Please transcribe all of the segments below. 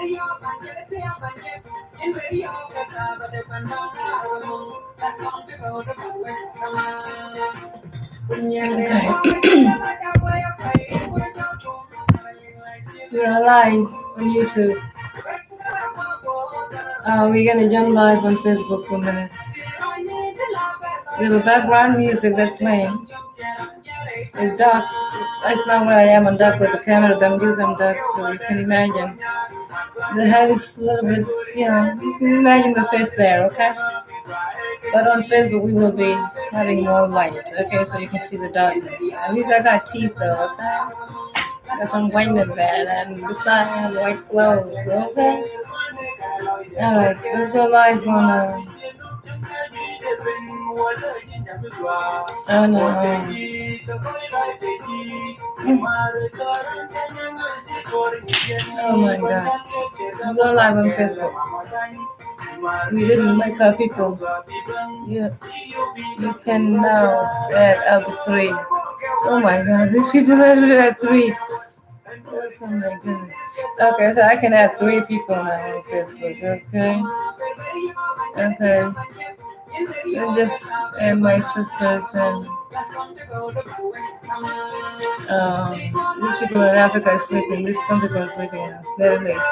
We're live on YouTube. We're gonna jump live on Facebook for a minute. We have a background music that's playing. It's dark. That's not where I am on dark with the camera that I'm using on dark, so you can imagine. The head is a little bit, you can imagine the face there, okay? But on Facebook, we will be having more light, okay? So you can see the darkness. At least I got teeth, though, okay? Got some whiteness there, and beside I have white clothes, okay? Alright, so let's go live oh my god. We go live on Facebook. We didn't make our people. You can now add up to 3. Oh my god, these people added 3. Oh my goodness. Okay, so I can add 3 people now on Facebook, okay? Okay. So just add my sisters and these people in Africa are sleeping. Some people are sleeping now. It's very late.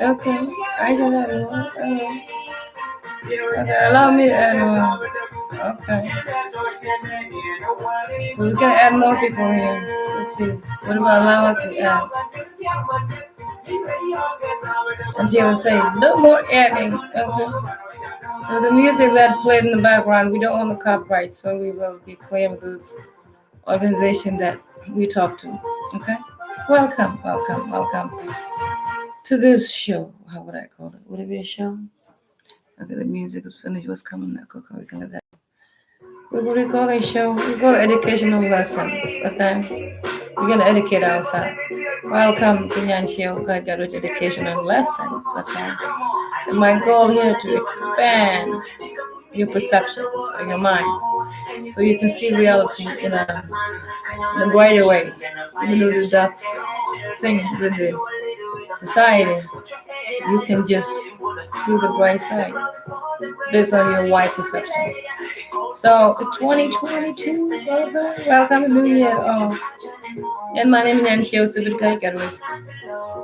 Okay, I can add one. Okay, allow me to add one. Okay. So we can add more people here. Let's see. What about allow us to add? Until it say no more adding. Okay. So the music that played in the background, we don't own the copyright, so we will be clear with those organizations that we talk to. Okay. Welcome to this show. How would I call it? Would it be a show? Okay, the music is finished. What's coming next? Okay, we can let that. What would we call a show? We call it educational lessons. Okay. We're gonna educate ourselves. Welcome to Nyanshio Kagaruch Educational Lessons. Okay. And my goal here to expand your perceptions or your mind, so you can see reality in a brighter way. Even though the dark thing with the society, you can just see the bright side based on your wide perception. So it's 2022. Welcome to New Year. And my name is Nanshio Subidkai Garwis.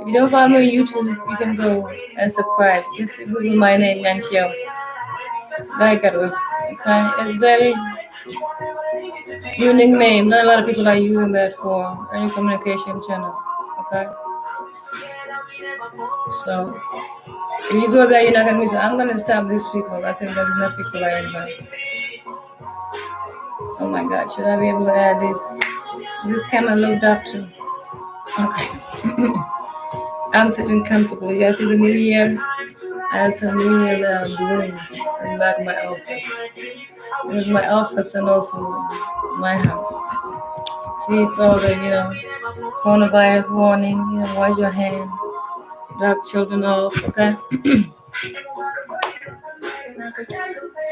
If you don't follow me on YouTube, you can go and subscribe. Just Google my name, Nanshio Garwis. Okay, it's very unique name. Not a lot of people are using that for any communication channel. Okay. So if you go there, you're not gonna miss it. I'm gonna stop these people. I think there's enough people I invite. Oh my God, should I be able to add this? This camera looked up too. Okay. I'm sitting comfortable. You guys see the new year? I have some new year balloons in the back of my office. This is my office and also my house. See, it's all the, coronavirus warning, wash your hand, drop children off, okay?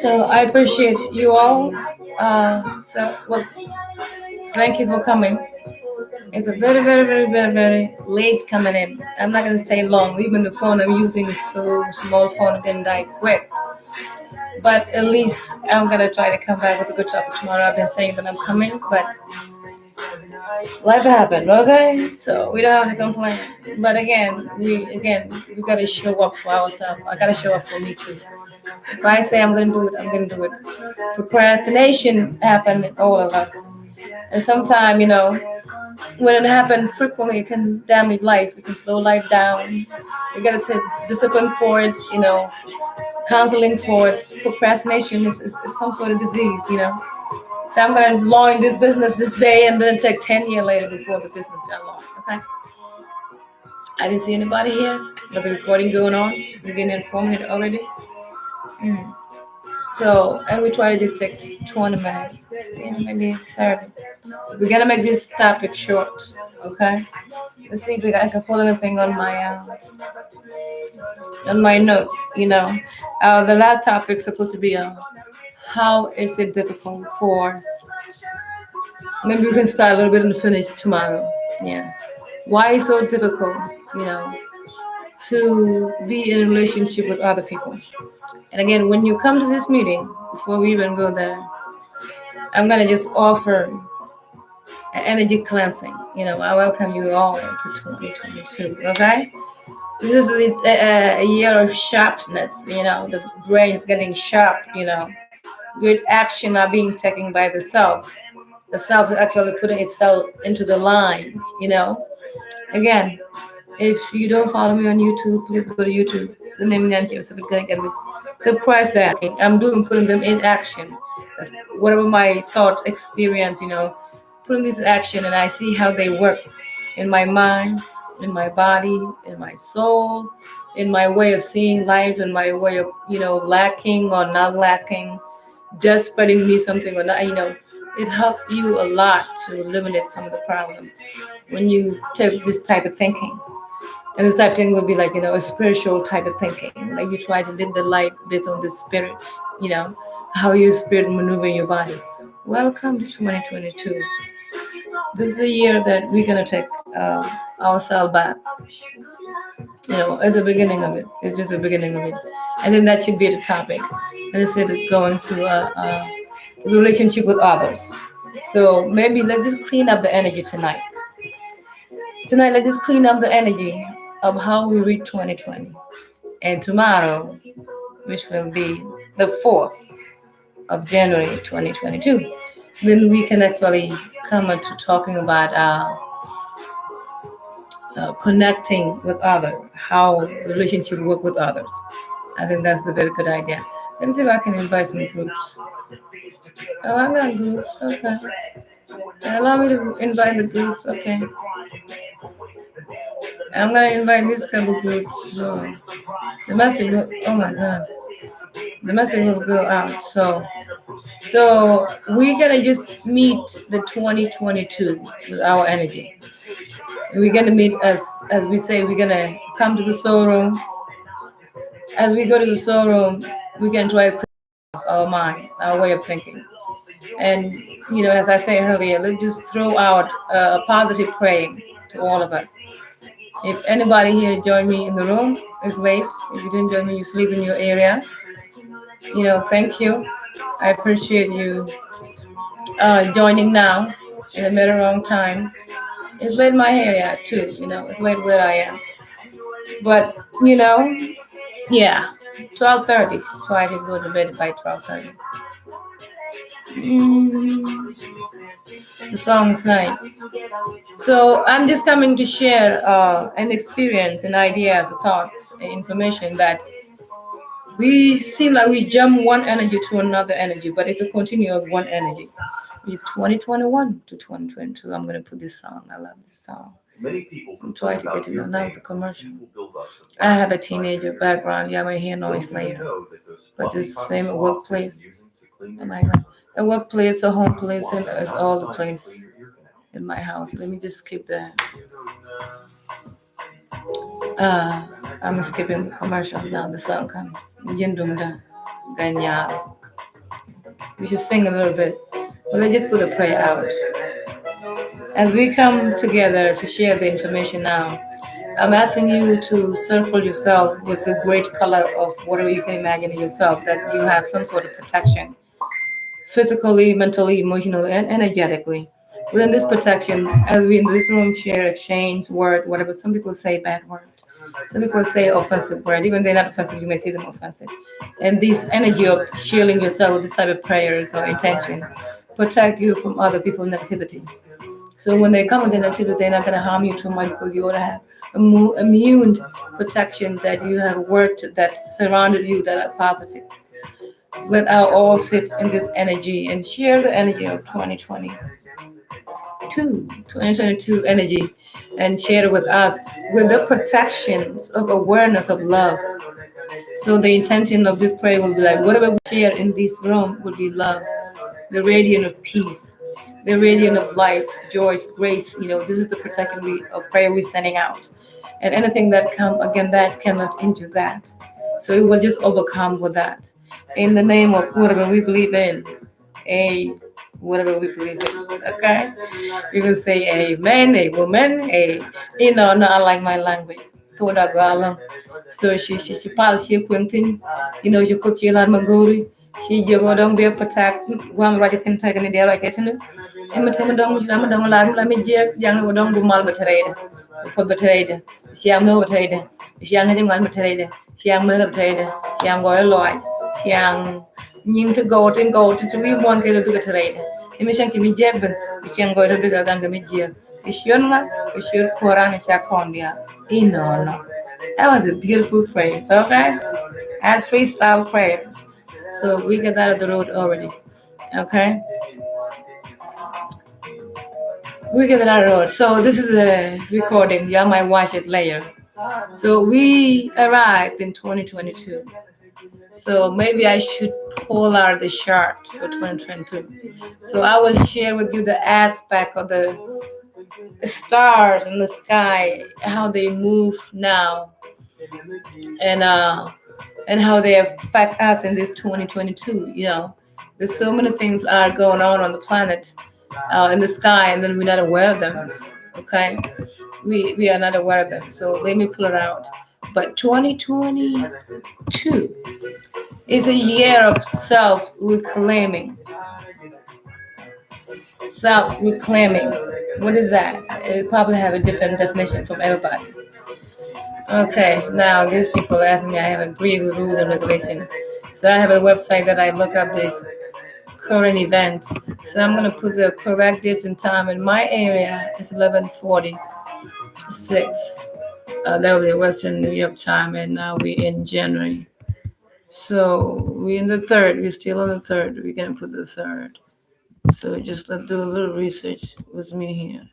So I appreciate you all. Thank you for coming. It's a very, very, very, very, very late coming in. I'm not going to say long. Even the phone I'm using is so small phone, it can die quick. But at least I'm going to try to come back with a good topic tomorrow. I've been saying that I'm coming, but life happened, okay? So we don't have to complain. But again, we got to show up for ourselves. I got to show up for me too. If I say I'm going to do it, I'm going to do it. Procrastination happened in all of us. And sometimes, when it happens frequently, it can damage life. It can slow life down. You got to set discipline for it, counseling for it. Procrastination is some sort of disease, So I'm going to launch this business this day and then take 10 years later before the business got launched, okay? I didn't see anybody here, but the recording going on. You've been informed already. So, and we try to just take 20 minutes, maybe 30. We're going to make this topic short, okay? Let's see if I can pull anything on my note, The last topic is supposed to be how is it difficult for, maybe we can start a little bit and finish tomorrow. Yeah. Why is it so difficult, to be in a relationship with other people. And again, when you come to this meeting, before we even go there, I'm gonna just offer an energy cleansing. I welcome you all to 2022. Okay, this is a year of sharpness. The brain is getting sharp. Great action are being taken by the self. The self is actually putting itself into the line. Again, if you don't follow me on YouTube, please go to YouTube. The name is subscribe that. I'm doing putting them in action. Whatever my thoughts, experience, putting this in action, and I see how they work in my mind, in my body, in my soul, in my way of seeing life, in my way of lacking or not lacking, just spreading me something or not. It helped you a lot to eliminate some of the problems when you take this type of thinking. And this type of thing would be like, a spiritual type of thinking. Like you try to live the life based on the spirit, you know, how your spirit maneuver in your body. Welcome to 2022. This is the year that we're going to take ourselves back, at the beginning of it. It's just the beginning of it. And then that should be the topic. And instead of going to relationship with others. So maybe let's just clean up the energy tonight. Tonight, let's just clean up the energy of how we read 2020. And tomorrow, which will be the 4th of January 2022, then we can actually come into talking about connecting with others, how the relationship work with others. I think that's a very good idea. Let me see if I can invite some groups. Oh, I got groups. Okay. Allow me to invite the groups. Okay. I'm gonna invite this couple groups. So the message will, oh my god, the message will go out. So we're gonna just meet the 2022 with our energy. We're gonna meet as we say, we're gonna come to the soul room. As we go to the soul room, we can try to clear our mind, our way of thinking. And as I said earlier, let's just throw out a positive praying to all of us. If anybody here join me in the room, it's late. If you didn't join me, you sleep in your area. Thank you. I appreciate you joining now in a very wrong time. It's late in my area too. It's late where I am. But yeah, 12:30. Try to go to bed by 12:30. The song's night. So I'm just coming to share an experience, an idea, the thoughts, the information that we seem like we jump one energy to another energy, but it's a continuum of one energy. 2021 to 2022. I'm gonna put this song. I love this song. I'm trying to get to know now the commercial. I have a teenager background. You might hear noise later, but it's the same at workplace. Oh my God. A workplace, a home place, and it's all the place in my house. Let me just skip that. I'm skipping the commercial now. The song comes. Jindumda Ganyal. We should sing a little bit. But let's just put a prayer out. As we come together to share the information now, I'm asking you to circle yourself with a great color of whatever you can imagine in yourself, that you have some sort of protection, physically, mentally, emotionally, and energetically. Within this protection, as we in this room share, exchange word, whatever, some people say bad word. Some people say offensive word. Even they're not offensive, you may see them offensive. And this energy of shielding yourself with this type of prayers or intention protect you from other people's negativity. So when they come with their negativity, they're not going to harm you too much, because you ought to have immune protection that you have worked, that surrounded you, that are positive. Let us all sit in this energy and share the energy of 2022 energy, and share it with us with the protections of awareness of love. So the intention of this prayer will be like whatever we share in this room will be love, the radiant of peace, the radiant of life, joy, grace. This is the protection of prayer we're sending out. And anything that come again that cannot injure that. So it will just overcome with that. In the name of whatever we believe in. Whatever we believe in. Okay? You can say amen, a woman, no, I like my language. Toda galang. So she pal she quintin, she put you on maguri. She jogo dong be patak guam raja tin taga ni dia like etenu. Emma tema dong lama dong la mi je yang go dong gumal batareda. Put batareda. She am no batareda. She am hajing one batareda. She am mother batareda. She am go loy. She am ning to go to we one get a bigger batareda. Emission kimi jeben. She am go to bigger ganga mi je. Ishionma, ishur koran shakondia. No. That was a beautiful praise, okay? As freestyle prayers. So we got that of the road already. Okay? We get that out of the road. So this is a recording. Y'all might watch it later. So we arrived in 2022. So maybe I should pull out the chart for 2022. So I will share with you the aspect of the stars in the sky, how they move now, and how they affect us in this 2022. There's so many things are going on the planet, in the sky, and then we're not aware of them. Okay, we are not aware of them. So let me pull it out. But 2022 is a year of self-reclaiming. Self-reclaiming. What is that? It probably have a different definition from everybody. Okay, now these people ask me, I have agreed with rules and regulation. So I have a website that I look up this current events. So I'm going to put the correct dates and time in my area. It's 11:46. That will be Western New York time, and now we're in January. So we're in the third. We're still on the third. We're going to put the third. So just let's do a little research with me here.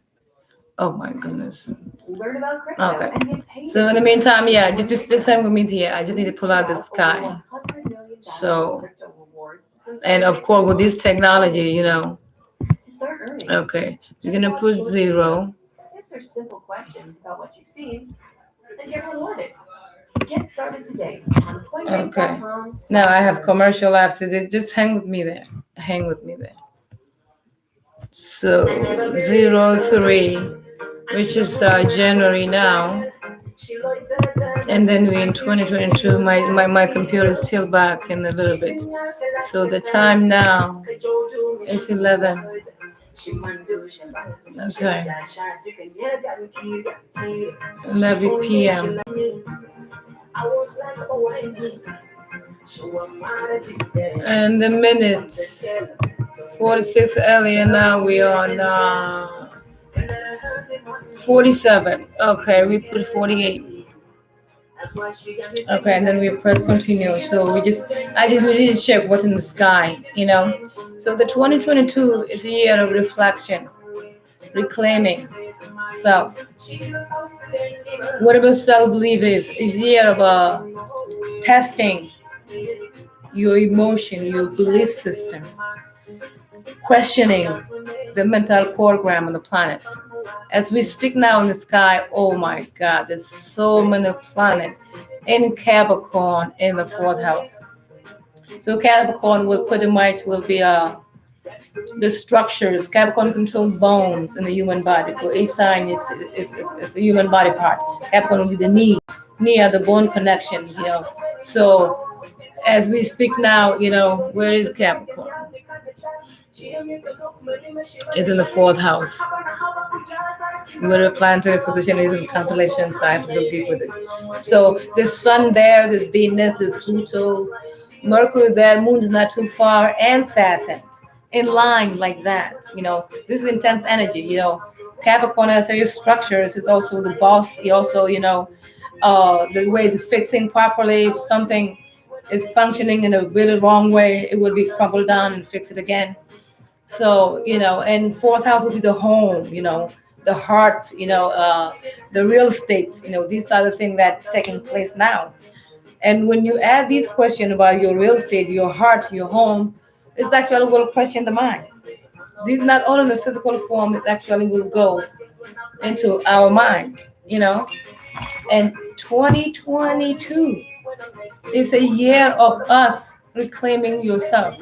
Oh my goodness. Learn about crypto. Okay. So in the meantime, yeah, just same with me here. I just need to pull out the sky. So, and of course with this technology, Okay, you're gonna put 0. Answer simple questions about what you've seen and get rewarded. Get started today on Okay. Now I have commercial apps. So just hang with me there. Hang with me there. So 03, which is January now, and then we're in 2022. My computer is still back in a little bit. So the time now is 11. Okay. And that'll be PM. And the minutes 46 earlier, now we on 47. Okay, we put 48. Okay, and then we press continue. So we just need to check what's in the sky. So the 2022 is a year of reflection, reclaiming self. Whatever self-belief is a year of testing your emotion, your belief systems, questioning the mental program on the planet. As we speak now in the sky, oh my God, there's so many planets in Capricorn in the 4th house. So Capricorn will pretty much be the structures. Capricorn controls bones in the human body. For each sign, it's a human body part. Capricorn will be the knee near the bone connection. So as we speak now, where is Capricorn? It's in the 4th house. Where the planetary position is in constellation, so I have to go deep with it. So there's Sun there, there's Venus, there's Pluto, Mercury there, Moon is not too far, and Saturn in line like that. This is intense energy. Capricorn has various structures. It's also the boss. He also, the way it's fixing properly. If something is functioning in a really wrong way, it would be crumpled down and fix it again. So, and 4th house would be the home, the heart, the real estate, these are the things that taking place now. And when you add these questions about your real estate, your heart, your home, it's actually will question the mind. These not only in the physical form, it actually will go into our mind, And 2022 is a year of us reclaiming yourself.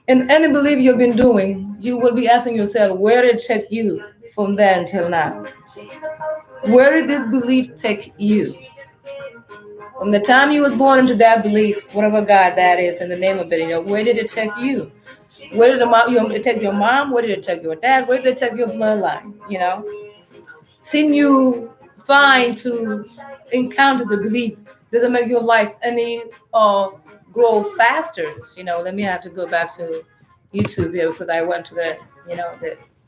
And any belief you've been doing, you will be asking yourself, where did it take you from there until now? Where did this belief take you? From the time you was born into that belief, whatever God that is, in the name of it, where did it take you? Where did it take your mom? Where did it take your dad? Where did it take your bloodline? Seeing you find to encounter the belief, does it make your life any grow faster? Let me have to go back to YouTube here because I went to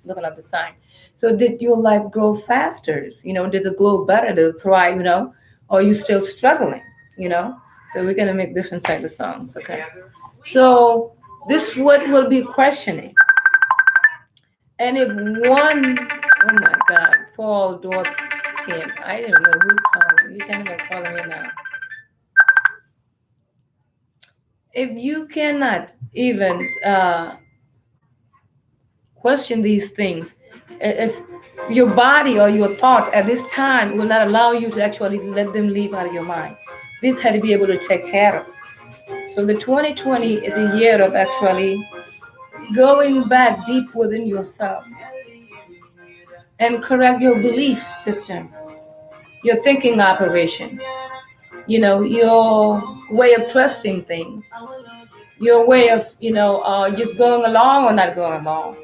looking at the sign. So did your life grow faster? Did it grow better? Did it thrive? Or are you still struggling? You know. So we're gonna make different type of songs. Okay. So this what will be questioning. And if one, oh my God, Paul Dorf Tim, I don't know who's calling. You can't even call me now. If you cannot even question these things, it's your body or your thought at this time will not allow you to actually let them leave out of your mind. This had to be able to take care of. So the 2020 is a year of actually going back deep within yourself and correct your belief system, your thinking operation, your way of trusting things, your way of, just going along or not going along.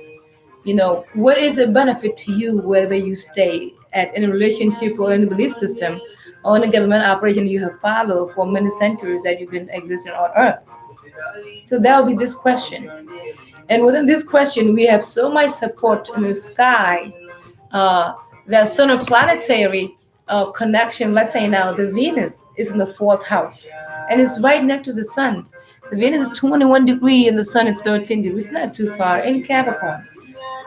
What is a benefit to you whether you stay in a relationship or in a belief system or in a government operation you have followed for many centuries that you've been existing on earth? So that will be this question. And within this question, we have so much support in the sky. Uh, the solar planetary connection, let's say now the Venus is in the fourth house and it's right next to the sun. The Venus is 21 degrees and the sun is 13 degrees. It's not too far in Capricorn.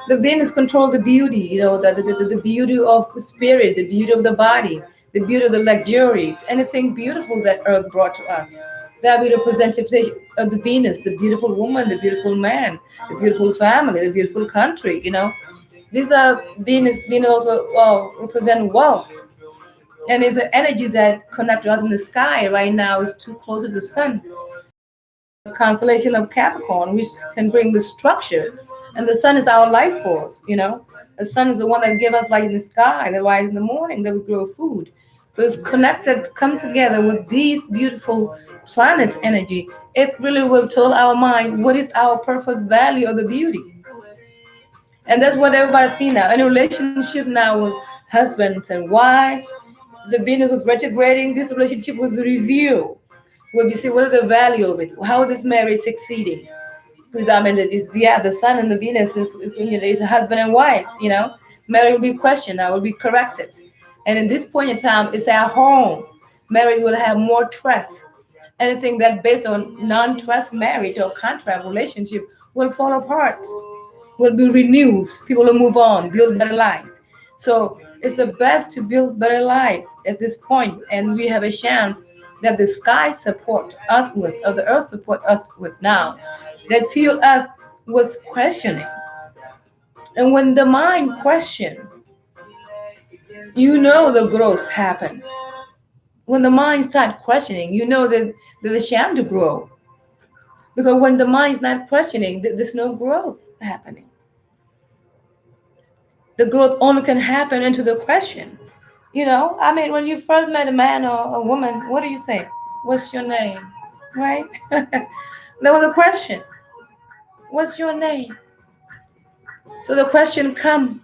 The Venus control the beauty, the beauty of the spirit, the beauty of the body, the beauty of the luxuries, anything beautiful that Earth brought to us. That be representation of the Venus, the beautiful woman, the beautiful man, the beautiful family, the beautiful country. These are Venus also represent wealth, and it's an energy that connects us in the sky right now. Is too close to the sun. The constellation of Capricorn, which can bring the structure, and the sun is our life force. The sun is the one that gives us light in the sky, the light in the morning that we grow food. So it's connected, come together with these beautiful planets' energy. It really will tell our mind what is our purpose, value, of the beauty. And that's what everybody see now. In a relationship now with husbands and wives, the Venus was retrograding, this relationship will be reviewed. Will be see what is the value of it, how this marriage succeeding. Because I mean, the sun and the Venus is husband and wife. Marriage will be questioned, now will be corrected. And in this point in time, it's our home. Marriage will have more trust. Anything that based on non-trust marriage or contract relationship will fall apart, will be renewed. People will move on, build better lives. So it's the best to build better lives at this point, and we have a chance that the sky support us with, or the earth support us with now, that fuel us with questioning. And when the mind question, the growth happen. When the mind start questioning, that there's a chance to grow. Because when the mind's not questioning, there's no growth happening. The growth only can happen into the question. When you first met a man or a woman, what do you say? What's your name? Right? That was a question. What's your name? So the question come,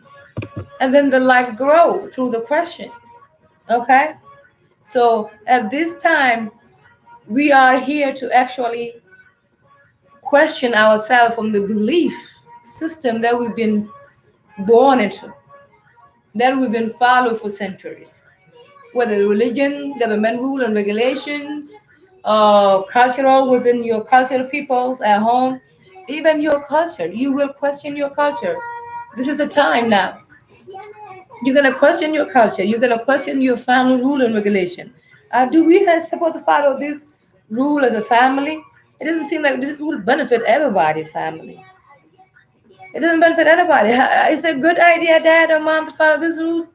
and then the life grow through the question. Okay? So at this time, we are here to actually question ourselves from the belief system that we've been born into, that we've been followed for centuries. Whether religion, government rule and regulations, cultural within your cultural peoples at home, even your culture, you will question your culture. This is the time now. You're gonna question your culture. You're gonna question your family rule and regulation. Do we have supposed to follow this rule as a family? It doesn't seem like this rule benefit everybody. Family. It doesn't benefit anybody. Is it a good idea, dad or mom, to follow this rule?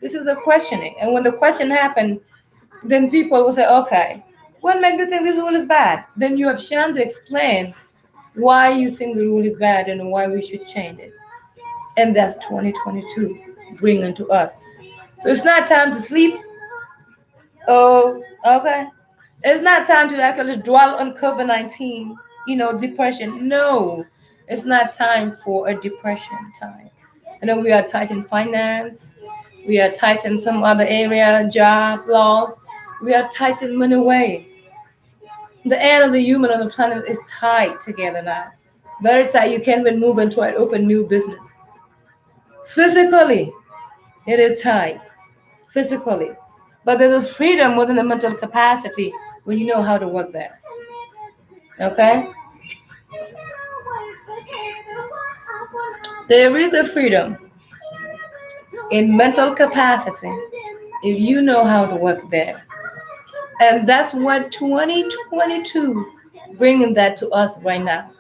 This is a questioning, and when the question happens, then people will say, "Okay, what makes you think this rule is bad?" Then you have chance to explain why you think the rule is bad and why we should change it. And that's 2022 bringing to us. So it's not time to sleep. Oh, okay. It's not time to actually dwell on COVID 19, depression. No, it's not time for a depression time. We are tight in finance, we are tight in some other area, jobs, laws. We are tight in many ways. The end of the human on the planet is tied together now. Very tight. You can't even move and try to open new business. Physically, it is tight. Physically. But there's a freedom within the mental capacity when you know how to work there. Okay? There is a freedom in mental capacity if you know how to work there. And that's what 2022 bringing that to us right now.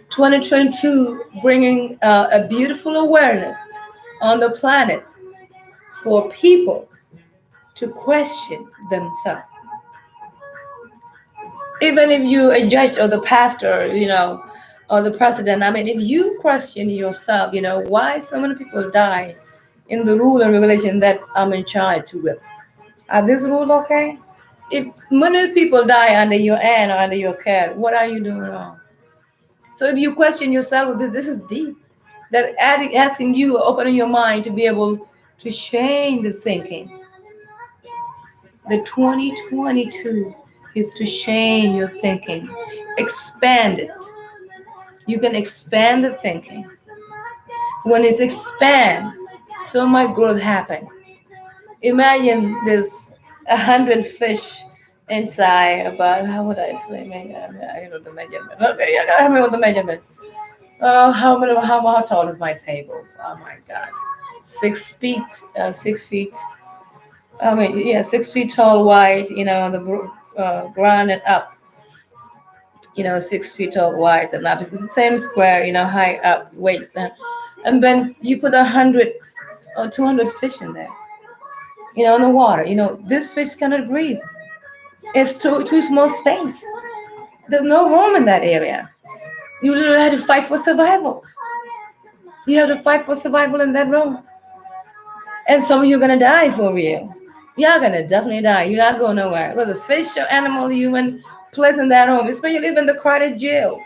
2022 bringing a beautiful awareness on the planet for people to question themselves. Even if you a judge or the pastor, or the president, I mean, if you question yourself, why so many people die in the rule and regulation that I'm in charge with. Are this rule okay? If many people die under your hand or under your care, what are you doing wrong? So if you question yourself, this is deep. That asking you, opening your mind to be able to change the thinking. The 2022 is to change your thinking, expand it. You can expand the thinking. When it's expand, so much growth happen. Imagine there's 100 fish inside. About how would I say? Maybe I don't know the measurement. Okay, yeah, help me with the measurement. How tall is my table? Oh my God, 6 feet. 6 feet. I mean, yeah, 6 feet tall, wide. The ground and up. 6 feet tall, wide and up. It's the same square. High up, waist, and then you put 100 or 200 fish in there. In the water. This fish cannot breathe. It's too small space. There's no room in that area. You literally have to fight for survival. You have to fight for survival in that room. And some of you are gonna die for real. You're gonna definitely die. You're not going nowhere. Whether fish or animal, human, place in that home, especially even the crowded jail.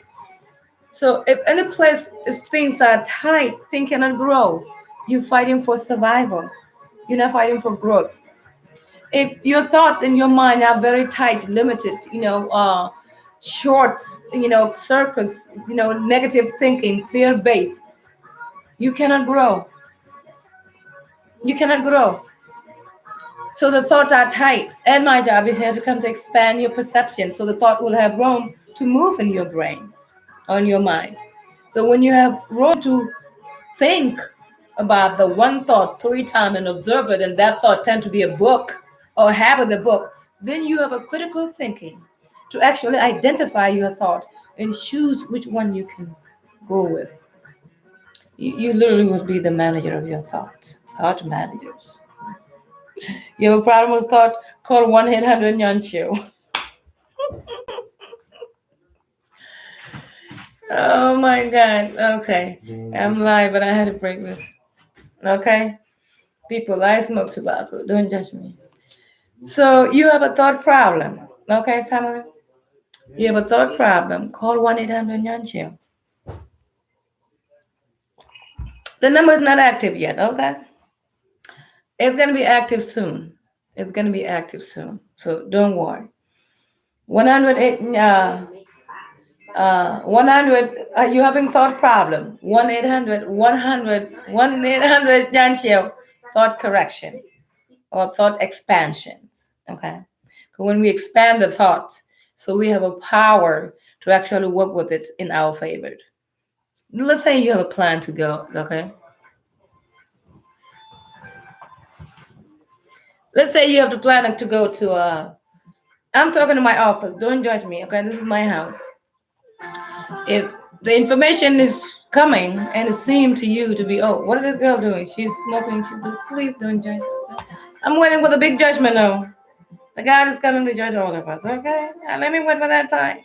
So if any place things are tight, things cannot grow. You're fighting for survival. You're not fighting for growth. If your thoughts and your mind are very tight, limited, short, circus, negative thinking, fear based, you cannot grow. You cannot grow. So the thoughts are tight. And my job is here to come to expand your perception so the thought will have room to move in your brain, on your mind. So when you have room to think about the one thought 3 times and observe it, and that thought tend to be a book or habit the book, then you have a critical thinking to actually identify your thought and choose which one you can go with. You literally will be the manager of your thought managers. You have a problem with thought, call 1-800 Nyancho. Oh my God. Okay. I'm live, but I had to break this. Okay? People, I smoke tobacco. Don't judge me. So you have a thought problem. Okay, family? You have a thought problem. Call 1-800 Nyancho. The number is not active yet, okay? It's going to be active soon. It's going to be active soon. So don't worry. 108, 100, you having thought problem. 1-800 Janshio, thought correction or thought expansions. Okay. So when we expand the thought, so we have a power to actually work with it in our favor. Let's say you have a plan to go, okay? Let's say you have the plan to go to I'm talking to my office. Don't judge me, okay? This is my house. If the information is coming and it seemed to you to be, oh, what is this girl doing? She's smoking. Please don't judge. I'm waiting with a big judgment now. The God is coming to judge all of us, okay? And let me wait for that time,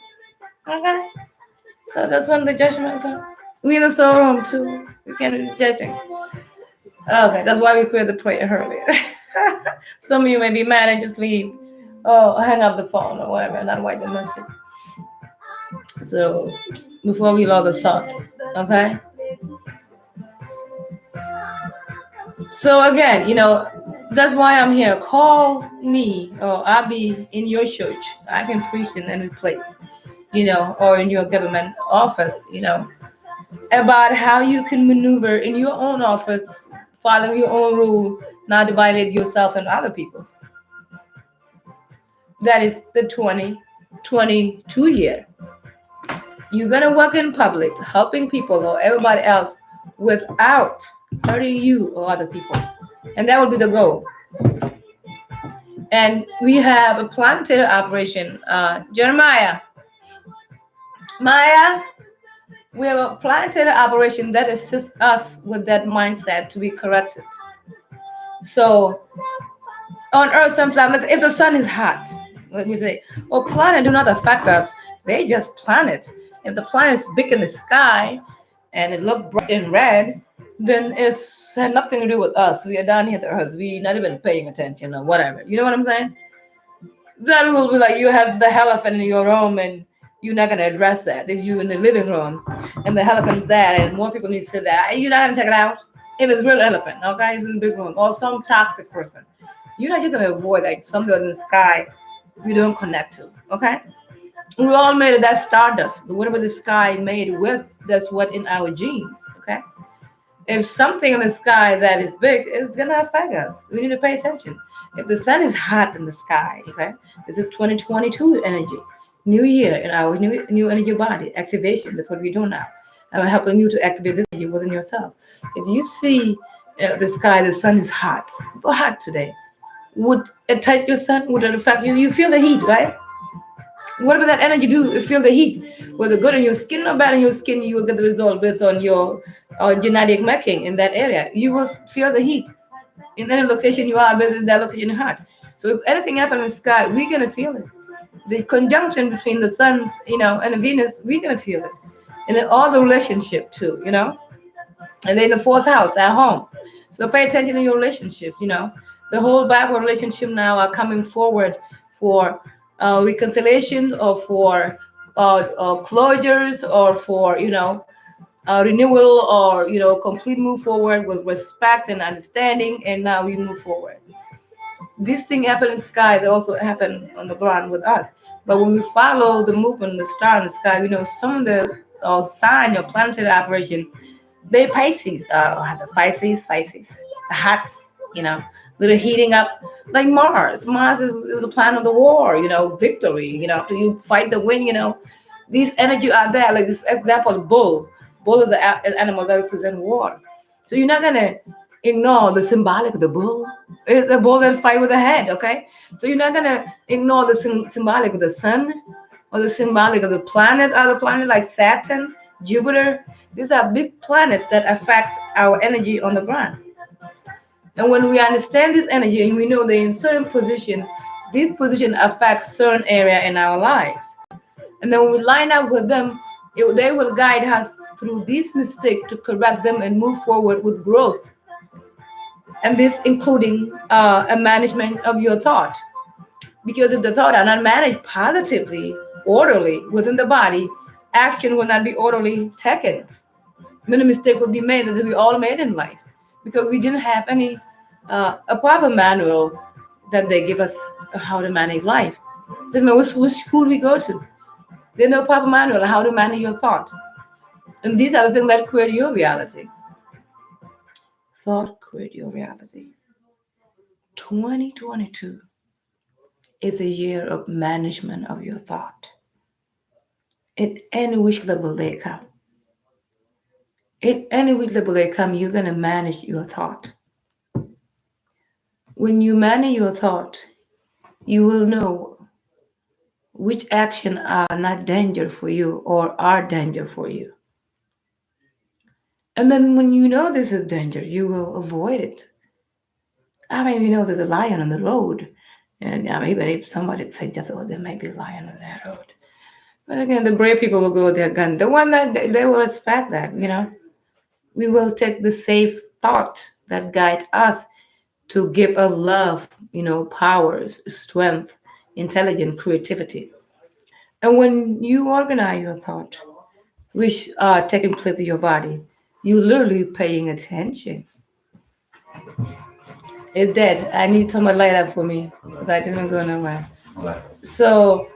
okay? So that's when the judgment comes. We in the soul room too. We can't do judging. Okay, that's why we pray the prayer earlier. Some of you may be mad and just leave. Oh, hang up the phone or whatever, not write the message. So before we load the salt, okay? So again, that's why I'm here. Call me, or I'll be in your church. I can preach in any place, or in your government office, about how you can maneuver in your own office, following your own rule, not to violate yourself and other people. That is the 2022 year. You're gonna work in public, helping people or everybody else without hurting you or other people. And that will be the goal. And we have a planetary operation. Jeremiah, Maya, we have a planetary operation that assists us with that mindset to be corrected. So on Earth, sometimes if the sun is hot, let me say, well, planets do not affect us. They just planet. If the planet is big in the sky and it looks bright and red, then it's had nothing to do with us. We are down here at the Earth. We're not even paying attention or whatever. You know what I'm saying? That will be like you have the elephant in your room and you're not gonna address that. If you're in the living room and the elephant's there and more people need to sit there, you're not gonna check it out. If it's real elephant, okay, it's in the big room, or some toxic person, you're not just gonna avoid like something in the sky we don't connect to. Okay, we all made of that stardust. Whatever the sky made with, that's what in our genes. Okay, if something in the sky that is big is gonna affect us, we need to pay attention. If the sun is hot in the sky, okay, this is 2022 energy, new year in our new energy body activation. That's what we're doing now. I'm helping you to activate this energy within yourself. If you see the sky, the sun is hot, hot today. Would it touch your sun? Would it affect you? You feel the heat, right? Whatever that energy do, you feel the heat. Whether good in your skin or bad in your skin, you will get the result based on your genetic making in that area. You will feel the heat in any location you are, whether that location is hot. So if anything happens in the sky, we're gonna feel it. The conjunction between the sun, and the Venus, we're gonna feel it. And then all the relationship too, And then the fourth house at home. So pay attention in your relationships. The whole Bible relationship now are coming forward for reconciliation or for closures or for renewal or complete move forward with respect and understanding, and now we move forward. This thing happened in the sky, they also happen on the ground with us. But when we follow the movement, the star in the sky, some of the sign or planetary operation, they Pisces, the Pisces, the hot, little heating up, like Mars. Mars is the planet of the war, victory, after you fight the win, these energy are there. Like this example, bull. Bull is an animal that represents war. So you're not gonna ignore the symbolic of the bull. It's a bull that fight with a head, okay? So you're not gonna ignore the symbolic of the sun or the symbolic of the planet, other planet like Saturn, Jupiter. These are big planets that affect our energy on the ground. And when we understand this energy and we know they're in certain position, this position affects certain area in our lives. And then when we line up with them, they will guide us through this mistake to correct them and move forward with growth. And this including a management of your thought. Because if the thought are not managed positively, orderly within the body, action will not be orderly taken. Many mistakes will be made that we all made in life because we didn't have any a proper manual that they give us how to manage life. Doesn't matter which school we go to. There's no proper manual on how to manage your thought. And these are the things that create your reality. Thought create your reality. 2022 is a year of management of your thought. At any which level they come. At any which level they come, you're going to manage your thought. When you manage your thought, you will know which action are not danger for you or are danger for you. And then when you know this is danger, you will avoid it. I mean, there's a lion on the road. And even if somebody say just, oh, there may be a lion on that road. But again, the brave people will go with their gun. The one that they will respect that, We will take the safe thought that guide us to give us love, powers, strength, intelligence, creativity. And when you organize your thought, which are taking place in your body, you literally paying attention. It's dead. I need someone to light up for me because I didn't go nowhere. So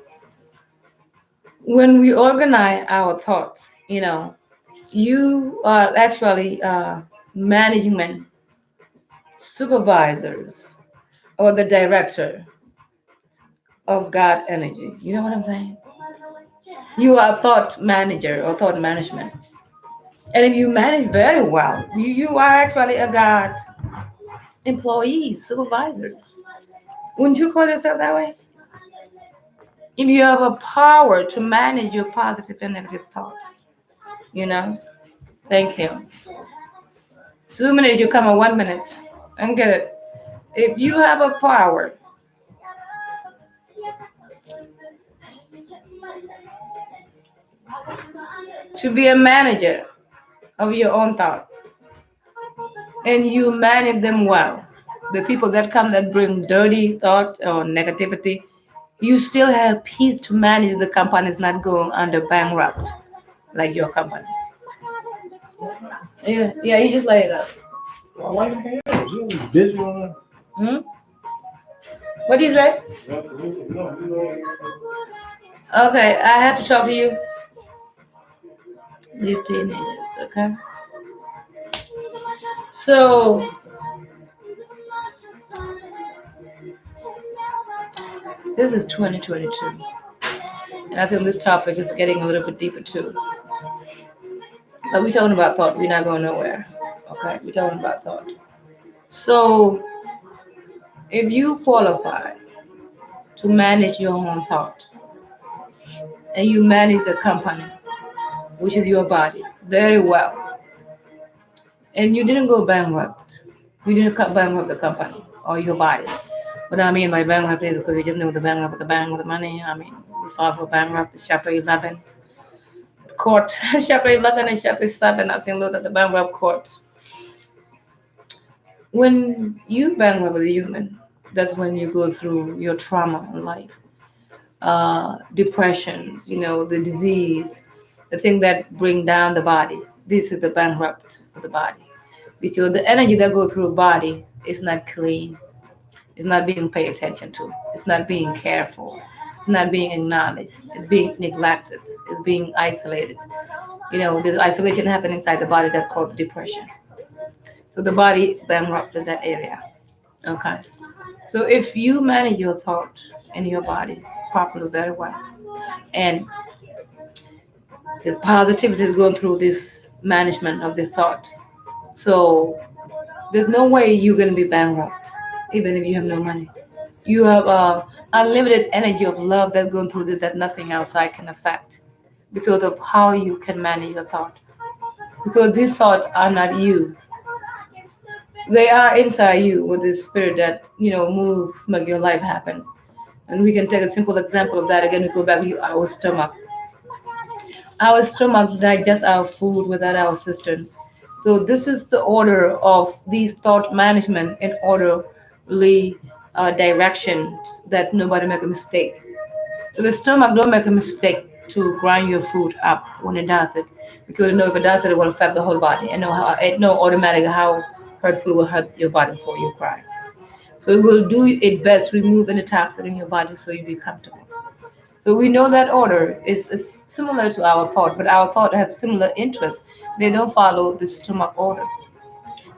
when we organize our thoughts, you are actually management supervisors or the director of God energy. You know what I'm saying? You are a thought manager or thought management. And if you manage very well, you are actually a God employee, supervisor. Wouldn't you call yourself that way? If you have a power to manage your positive and negative thoughts, you know? Thank you. 2 minutes, you come in 1 minute. And get it. If you have a power to be a manager of your own thought and you manage them well, the people that come that bring dirty thought or negativity, you still have peace to manage the company is not going under bankrupt like your company. Yeah, he just laid it up. Why you have you busy on that? Hmm? What did you say? Okay, I have to talk to you. You teenagers, okay? So this is 2022, and I think this topic is getting a little bit deeper too. But we're talking about thought. We're not going nowhere. Okay, we're talking about thought. So if you qualify to manage your own thought and you manage the company, which is your body, very well, and you didn't go bankrupt, you didn't cut bankrupt the company or your body. What I mean by bankrupt is because you just know the bankrupt with the bank with the money. I mean, we filed for bankrupt, Chapter 11 court, Chapter 11 and Chapter 7. I think those are the bankrupt courts. When you bankrupt a human, that's when you go through your trauma in life, depressions, the disease, the thing that bring down the body. This is the bankrupt of the body because the energy that goes through the body is not clean. It's not being paid attention to. It's not being cared for. It's not being acknowledged. It's being neglected. It's being isolated. There's isolation happening inside the body that causes depression. So the body bankrupt in that area. Okay. So if you manage your thought in your body properly, very well, and this positivity is going through this management of the thought, so there's no way you're gonna be bankrupt, even if you have no money. You have unlimited energy of love that's going through this that nothing outside can affect because of how you can manage your thought. Because these thoughts are not you. They are inside you with the spirit that, move, make your life happen. And we can take a simple example of that. Again, we go back to our stomach. Our stomach digests our food without our systems. So this is the order of these thought management in orderly directions that nobody make a mistake. So the stomach don't make a mistake to grind your food up when it does it, because if it does it, it will affect the whole body. And know how it know automatically how hurtful will hurt your body before you cry. So it will do its best to remove any toxin in your body so you be comfortable. So we know that order is similar to our thought, but our thought have similar interests. They don't follow the stomach order.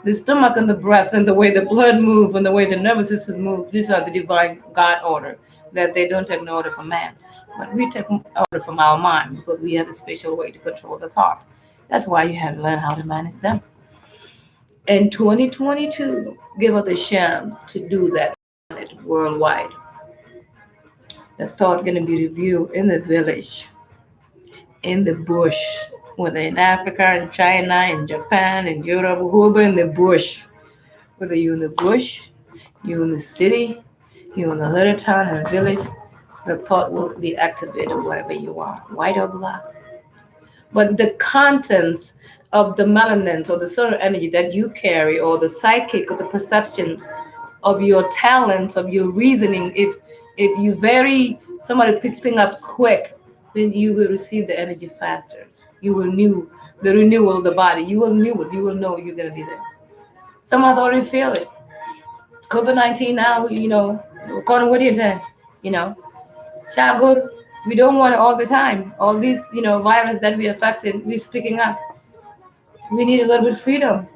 The stomach and the breath and the way the blood move and the way the nervous system moves, these are the divine God order that they don't take no order from man. But we take order from our mind because we have a special way to control the thought. That's why you have to learn how to manage them. And 2022 give us a chance to do that worldwide. The thought going to be reviewed in the village, in the bush, whether in Africa, in China, in Japan, in Europe, whoever in the bush, whether you're in the bush, you're in the city, you're in the little town and village, the thought will be activated wherever you are, white or black. But the contents of the melanins or the solar energy that you carry, or the psychic or the perceptions of your talents, of your reasoning, if If you very somebody picks thing up quick, then you will receive the energy faster. You will knew the renewal of the body. You will knew it. You will know you're gonna be there. Some have already feel it. COVID-19 now, according to what you said, you know, childhood, we don't want it all the time. All these, virus that we affected, we're speaking up. We need a little bit of freedom.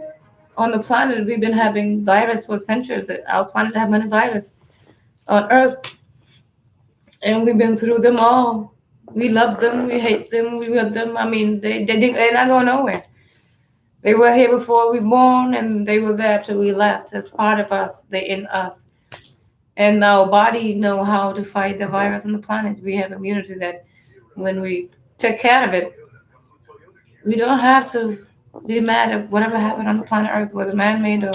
On the planet, we've been having virus for centuries. Our planet have many virus on Earth, and we've been through them all. We love them, we hate them, we love them. I mean, they're not going nowhere. They were here before we born, and they were there after we left. As part of us, they're in us. And our body know how to fight the virus on the planet. We have immunity that when we take care of it, we don't have to be mad at whatever happened on the planet Earth, whether man-made or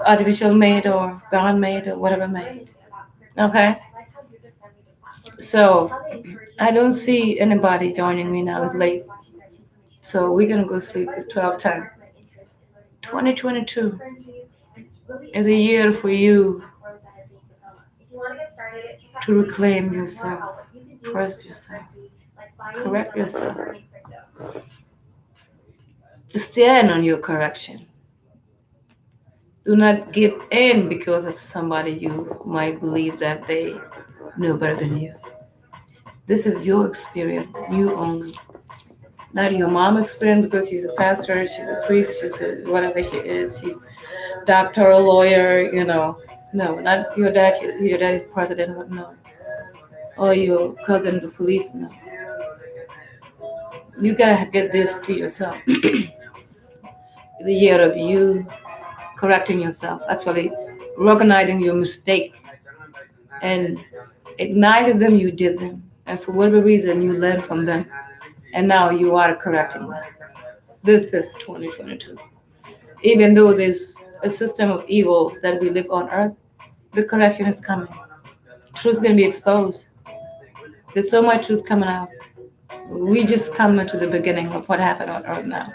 artificial made or God made or whatever made. Okay, so I don't see anybody joining me now. It's late, so we're gonna go sleep. It's 12:10. 2022 is a year for you to reclaim yourself, trust yourself, correct yourself, to stand on your correction. Do not give in because of somebody you might believe that they know better than you. This is your experience, you only. Not your mom experience because she's a pastor, she's a priest, she's a, whatever she is, she's a doctor, a lawyer. No, not your dad. Your dad is president. No, or your cousin, the police. No, you gotta get this to yourself. The year of you correcting yourself, actually recognizing your mistake and igniting them. You did them, and for whatever reason, you learned from them, and now you are correcting them. This is 2022. Even though there's a system of evil that we live on earth, the correction is coming. Truth is going to be exposed. There's so much truth coming out. We just come into the beginning of what happened on earth now.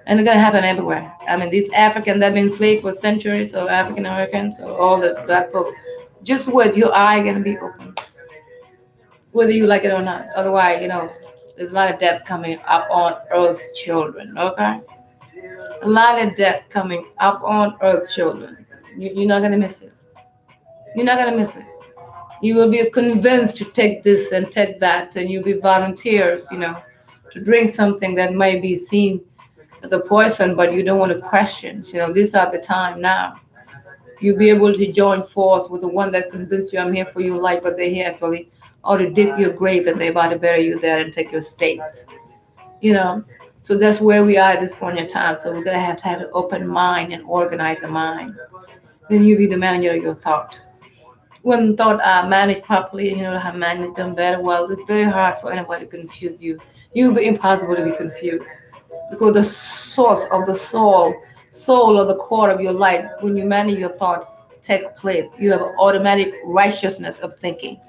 And it's going to happen everywhere. I mean, these Africans that have been enslaved for centuries, or African Americans, or all the black folks, just what your eye going to be open, whether you like it or not. Otherwise, there's a lot of death coming up on Earth's children, okay? A lot of death coming up on Earth's children. You're not going to miss it. You're not going to miss it. You will be convinced to take this and take that, and you'll be volunteers, to drink something that might be seen as a poison, but you don't want to question. These are the time now. You'll be able to join force with the one that convinced you I'm here for your life, but they're here actually, or to dig your grave and they're about to bury you there and take your state. So that's where we are at this point in time. So we're gonna have to have an open mind and organize the mind. Then you be the manager of your thought. When thought are managed properly, and you know how to manage them very well, it's very hard for anybody to confuse you. It will be impossible to be confused because the source of the soul of the core of your life, when you manage your thought, takes place. You have an automatic righteousness of thinking.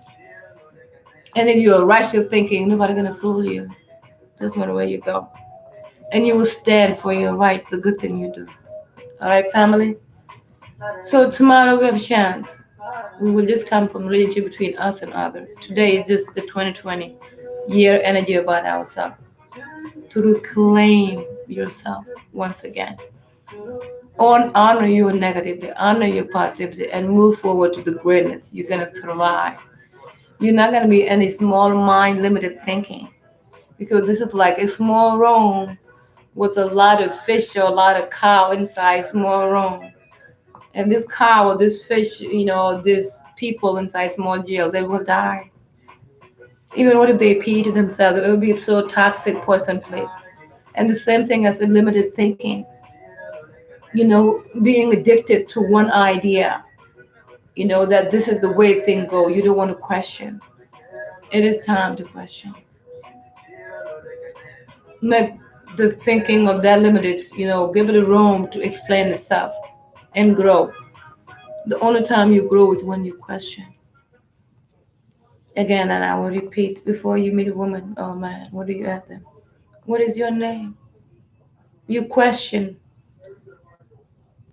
And if you're righteous thinking, nobody's gonna fool you. Doesn't matter where you go. And you will stand for your right, the good thing you do. All right, family? So tomorrow we have a chance. We will just come from relationship between us and others. Today is just the 2020 year energy about ourselves. To reclaim yourself once again. Honor your negativity, honor your positivity, and move forward to the greatness. You're gonna thrive. You're not gonna be any small mind limited thinking. Because this is like a small room with a lot of fish or a lot of cow inside small room. And this cow or this fish, these people inside small jail, they will die. Even what if they pee to themselves, it will be so toxic poison place. And the same thing as the limited thinking, being addicted to one idea, that this is the way things go. You don't want to question. It is time to question. Make the thinking of that limited, give it a room to explain itself and grow. The only time you grow is when you question. Again, and I will repeat, before you meet a woman or man, what do you ask them? What is your name? You question.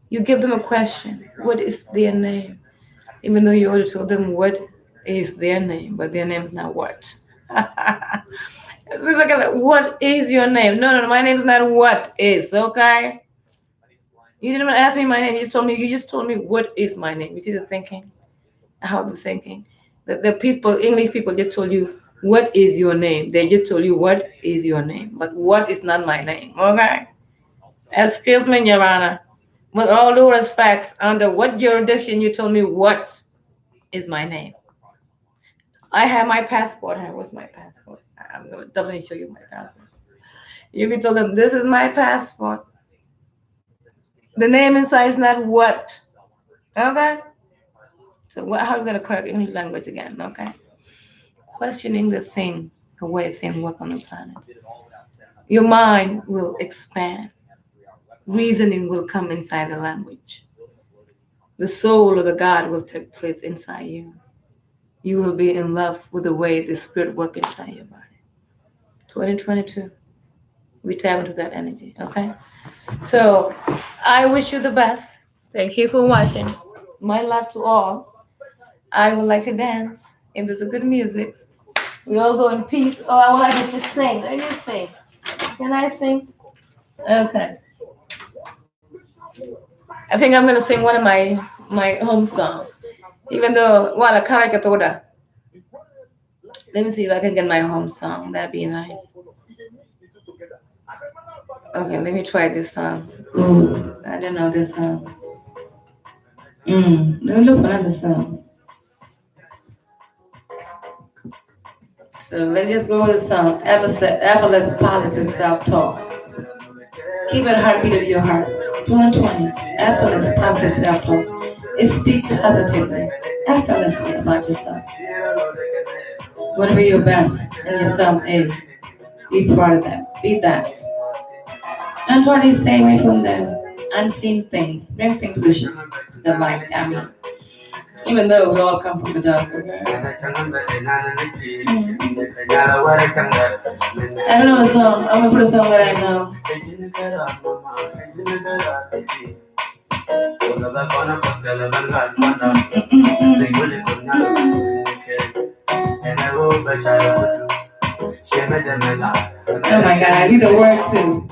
You give them a question. What is their name? Even though you already told them what is their name, but their name is not what. So look at that. What is your name? No, no, no. My name is not what is. Okay. You didn't even ask me my name. You just told me. You just told me what is my name. You see the thinking? How the thinking? The people, English people, just told you what is your name. They just told you what is your name, but what is not my name. Okay. Excuse me, Your Honor. With all due respect, under what jurisdiction you told me what is my name? I have my passport. What's my passport? I'm gonna definitely show you my passport. You can tell them this is my passport. The name inside is not what. Okay? So how are we gonna correct English language again? Okay? Questioning the way things work on the planet. Your mind will expand. Reasoning will come inside the language. The soul of the God will take place inside you. You will be in love with the way the spirit works inside your body. 2022. We tap into that energy, okay? So I wish you the best. Thank you for watching. My love to all. I would like to dance. If there's a good music, we all go in peace. Oh, I would like to sing. Let me sing. Can I sing? Okay. I think I'm gonna sing one of my home songs. Even though wala karikatoda. Let me see if I can get my home song. That'd be nice. Okay, let me try this song. Ooh, I don't know this song. Let me look for another song. So let's just go with the song. Effortless positive self-talk. Keep it a heartbeat of your heart. 2020. Effortless positive self-talk. Speak positively, effortlessly about yourself. Whatever your best in yourself is, be part of that. Be that. And try to stay away from the unseen things. Bring things to the light. I mean, even though we all come from the dark. Okay? I don't know the song. I'm gonna put a song that I know. Oh my God, I need the word too.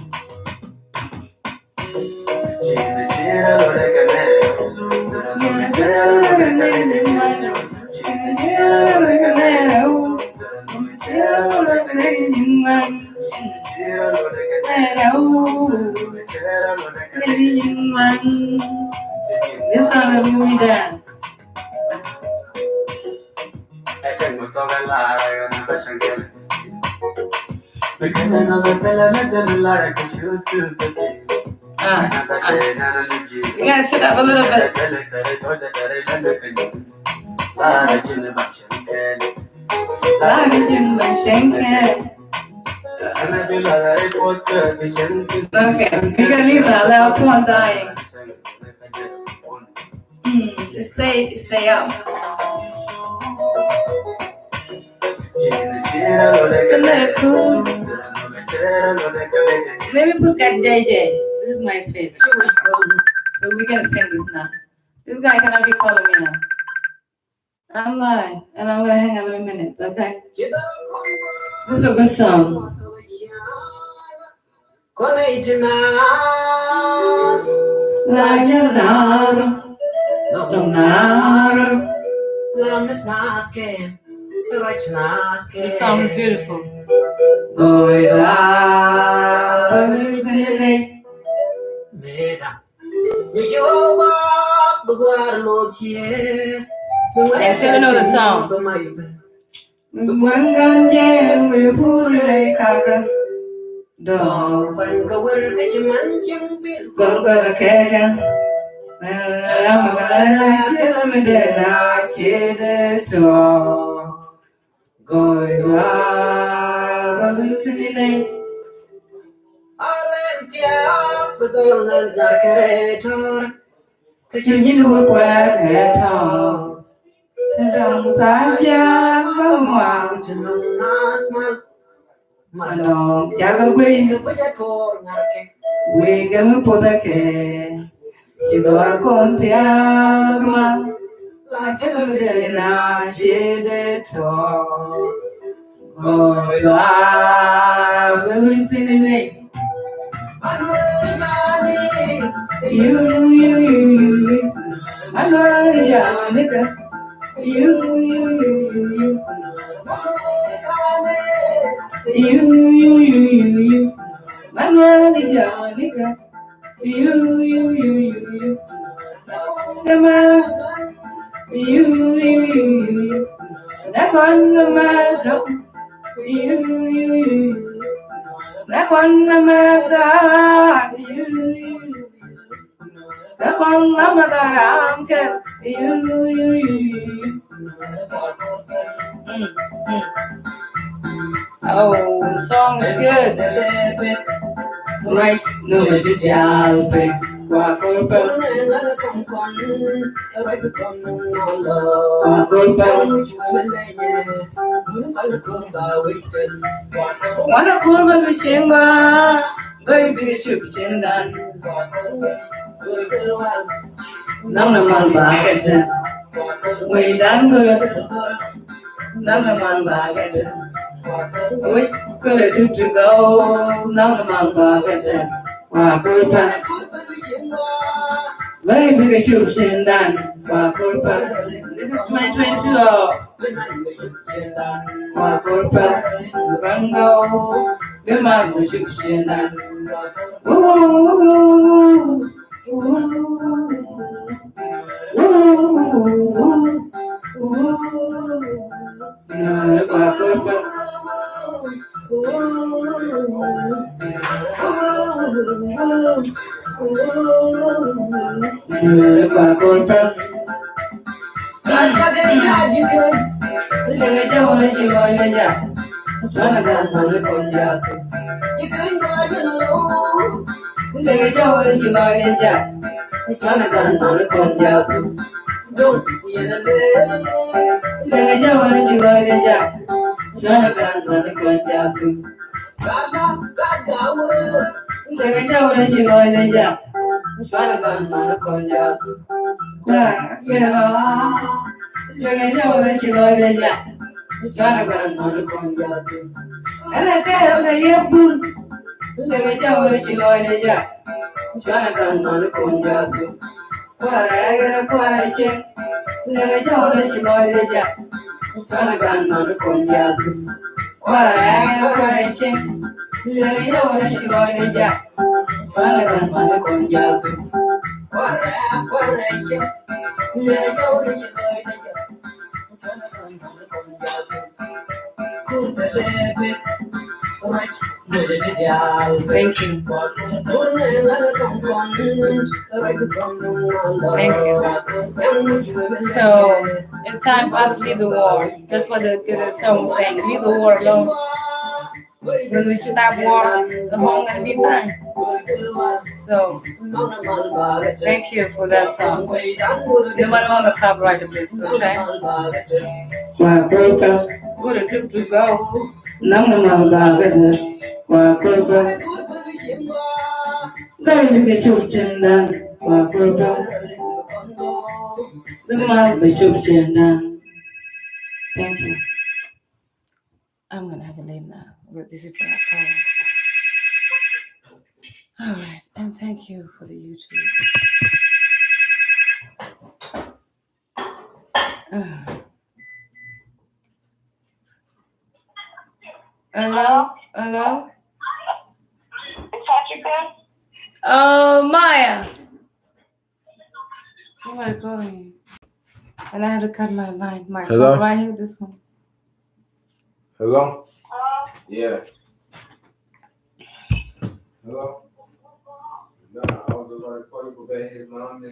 This song will make me dance. You gotta sit up a little bit. Okay, we're gonna leave that loud phone dying. Stay out. Let me put that JJ. This is my favorite. So we're gonna sing this now. This guy cannot be calling me now. I'm live, and I'm gonna hang out in a minute, okay? This is a good song. This song is beautiful. I still know the song. Oh, the song is good. Right, no, Wana kurba bishimba, goi biri chup chindan. Namna man bagages, way down good. Namna man bagages, we could to go. Namna man bagages, wa kurba. Way biri chup chindan, wa kurba. This is 2022. Wa kurba, rango. Bima chup chindan. Thank you. So it's time for us to leave the war. That's what the good song was saying. Leave the war alone. When we stop war, the home gonna be fine. So thank you for that song. Nobody want to copyright this, okay? Good to go. Thank you. I'm gonna have to leave now. This is what I call. All right, and thank you for the YouTube. Hello? Is Patrick there? Oh, Maya. Somebody calling. And I had to cut my line. My Hello? phone right here, this one. Hello? Yeah. Hello? No, I was just like, his mom.